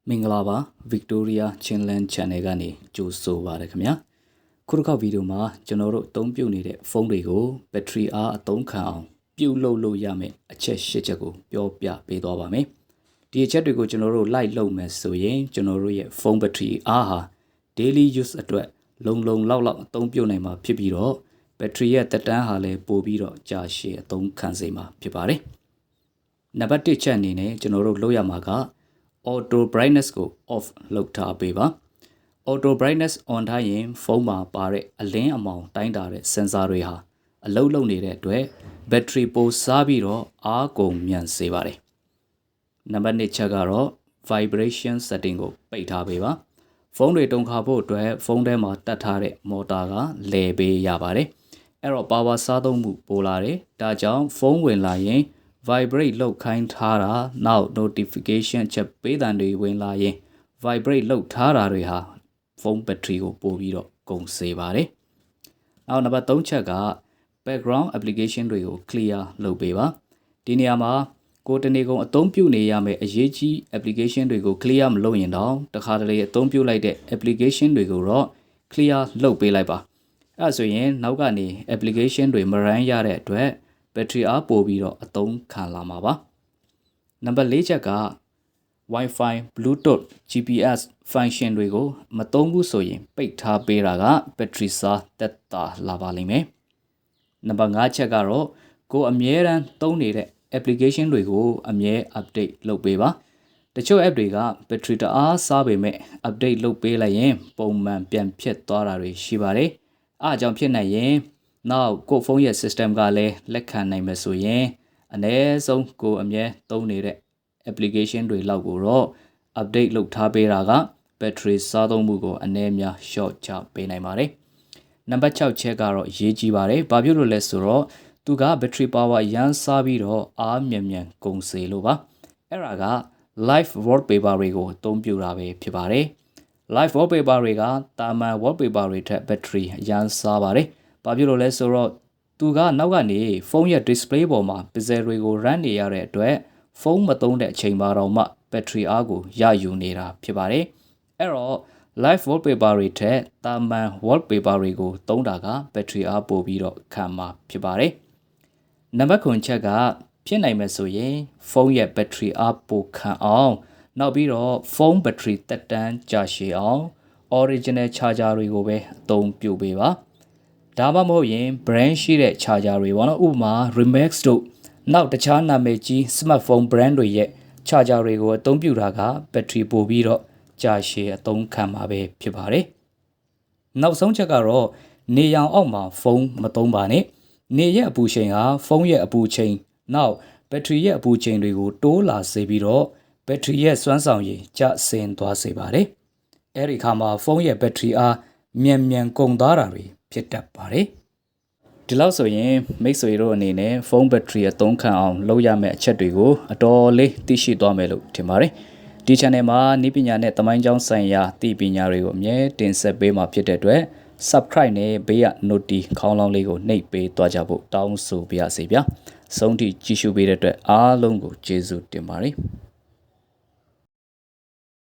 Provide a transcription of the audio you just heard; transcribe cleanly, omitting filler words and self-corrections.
မင်္ဂလာပါ Victoria Chinland Channel ကနေကြိုဆိုပါရခင်ဗျာခုတစ်ခေါက်ဗီဒီယိုမှာကျွန်တော်တို့အသုံးပြုနေတဲ့ဖုန်းတွေကိုဘက်ထရီအားအသုံးခံအောင်ပြုလုပ်လို့ရမယ်အချက်၈ချက်ကိုပြောပြပေးသွားပါမယ်ဒီအချက်တွေကိုကျွန်တော်တို့လိုက်လုပ်မယ်ဆိုရင်ကျွန်တော်တို့ရဲ့ဖုန်းဘက်ထရီအားဟာ daily use အတွက်လုံလောက်အသုံးပြုနိုင်မှာဖြစ်ပြီးတော့ဘက်ထရီရဲ့သက်တမ်းဟာလည်းပိုပြီးတော့ကြာရှည်အသုံးခံစေမှာဖြစ်ပါတယ်နံပါတ်1ချက်အနေနဲ့ကျွန်တော်တို့လုပ်ရမှာကauto brightness ကို off လုပ်ထားပေးပါ auto brightness on ထားရင်ဖုန်းမှာပါတဲ့အလင်းအမောင်တိုင်းတာတဲ့ sensor တွေဟာအလုပ်လုပ်နေတဲ့အတွက်ဘက်ထရီပိုစားပြီးတော့အားကုန်မြန်စေပါတယ်နံပါတ်2ချက်ကတော့ vibration setting ကိုပိတ်ထားပေးပါဖုန်းတွေတုံခါဖို့အတွက်ဖုန်းထဲမှာတက်ထားတဲ့မော်တာကလဲပေးရပါတယ်အဲ့တော့ power စားသုံးမှုပိုလာတယ်ဒါကြောင့်ဖုန်းဝင်လာရင် vibrate လုပ်ခိုင်းထားတာနောက် notification ချက်ပေးတံတွေဝင်လာရင် vibrate လုပ်ထားတာတွေဟာဖုန်းဘက်ထရီကိုပို့ပြီးတော့ကုန်စေပါတယ်။နောက်နံပါတ်3ချက်က background application တွေကို clear လုပ်ပေးပါ။ဒီနေရာမှာကိုတနေကုန်အသုံးပြုနေရမယ့်အရေးကြီး application တွေကို clear မလုပ်ရင်တော့တခါတလေအသုံးပြုလိုက်တဲ့ application တွေကိုတော့ clear လုပ်ပေးလိုက်ပါ။အဲ့ဒါဆိုရင်နောက်ကနေ application တွေမ run ရတဲ့အတွက်ဘက်ထရီအားပို့ပြီးတော့အသုံးခံလာမှာပါနံပါတ်4ချက်က Wi-Fi Bluetooth GPS function တွေကိုမသုံးဘူးဆိုရင်ပိတ်ထားပေးတာကဘက်ထရီစားသက်သာလာပါလိမ့်မယ်နံပါတ်5ချက်ကတော့ကိုအမြဲတမ်းသုံးနေတဲ့ application တွေကိုအမြဲ update လုပ်ပေးပါတချို့ app တွေကဘက်ထရီတအားစားပေမဲ့ update လုပ်ပေးလိုက်ရင်ပုံမှန်ပြန်ဖြစ်သွားတာတွေရှိပါတယ်အားကြောင့်ဖြစ်နိုင်ရင်နောက်ကိုဖုန်းရဲ့ system ကလည်းလက်ခံနိုင်မယ်ဆိုရင်အနည်းဆုံးကိုအမြဲသုံးနေတဲ့ application တွေလောက်ကိုတော့ update လုပ်ထားပေးတာက battery စားသုံးမှုကိုအနည်းများ short ချပေးနိုင်ပါတယ်နံပါတ်6ချက်ကတော့အရေးကြီးပါတယ်ဘာဖြစ်လို့လဲဆိုတော့သူက battery power ရမ်းစားပြီးတော့အားမြန်ကုန်စေလို့ပါအဲ့ဒါက live wallpaper တွေကိုအသုံးပြုတာပဲဖြစ်ပါတယ် live wallpaper တွေကတာမန် wallpaper တွေထက် battery ရမ်းစားပါတယ်ဘာဖြစ်လို့လဲဆိုတော့သူကနောက်ကနေဖုန်းရဲ့ display ပေါ်မှာ pixel တွေကို run နေရတဲ့အတွက်ဖုန်းမသုံးတဲ့အချိန်မှာတော့မှ battery အားကိုရယူနေတာဖြစ်ပါတယ်အဲ့တော့ live wallpaper တွေထက်တာမန် wallpaper တွေကိုသုံးတာက battery အားပိုပြီးတော့ခံမှာဖြစ်ပါတယ်နံပါတ်9ချက်ကဖြစ်နိုင်မယ်ဆိုရင်ဖုန်းရဲ့ battery အားပိုခံအောင်နောက်ပြီးတော့ဖုန်း battery သက်တမ်းကြာရှည်အောင် original charger တွေကိုပဲအသုံးပြုပေးပါဒါမှမဟုတ်ရင် brand ရှိတဲ့ charger တွေပေါ့နော်ဥပမာ Remax တို့နောက်တခြားနာမည်ကြီး smartphone brand တွေရဲ့ charger တွေကိုအသုံးပြုတာက battery ပိုပြီးတော့ကြာရှည်အသုံးခံမှာပဲဖြစ်ပါတယ်နောက်ဆုံးချက်ကတော့နေရောင်အောက်မှာဖုန်းမသုံးပါနဲ့နေရဲ့အပူချိန်ဟာဖုန်းရဲ့အပူချိန်နောက် battery ရဲ့အပူချိန်တွေကိုတိုးလာစေပြီးတော့ battery ရဲ့စွမ်းဆောင်ရည်ကျဆင်းသွားစေပါတယ်အဲ့ဒီခါမှာဖုန်းရဲ့ battery အားမြန်ကုန်သွားတာတွေဖြစ်တတ်ပါတယ်ဒီလောက်ဆိုရင်မိတ်ဆွေတို့အနေနဲ့ဖုန်းဘက်ထရီအသုံးခံအောင်လုပ်ရမယ့်အချက်တွေကိုအတော်လေးသိရှိသွားမယ်လို့ထင်ပါတယ်ဒီ channel မှာနည်းပညာနဲ့သမိုင်းကြောင်းဆိုင်ရာသိပညာတွေကိုအမြဲတင်ဆက်ပေးမှာဖြစ်တဲ့အတွက် subscribe နဲ့ဘေးက notif ခေါင်းလောင်းလေးကိုနှိပ်ပေးသွားကြဖို့တောင်းဆိုပါရစေဗျာဆုံးထိကြည့်ရှုပေးတဲ့အတွက်အားလုံးကိုကျေးဇူးတင်ပါတယ်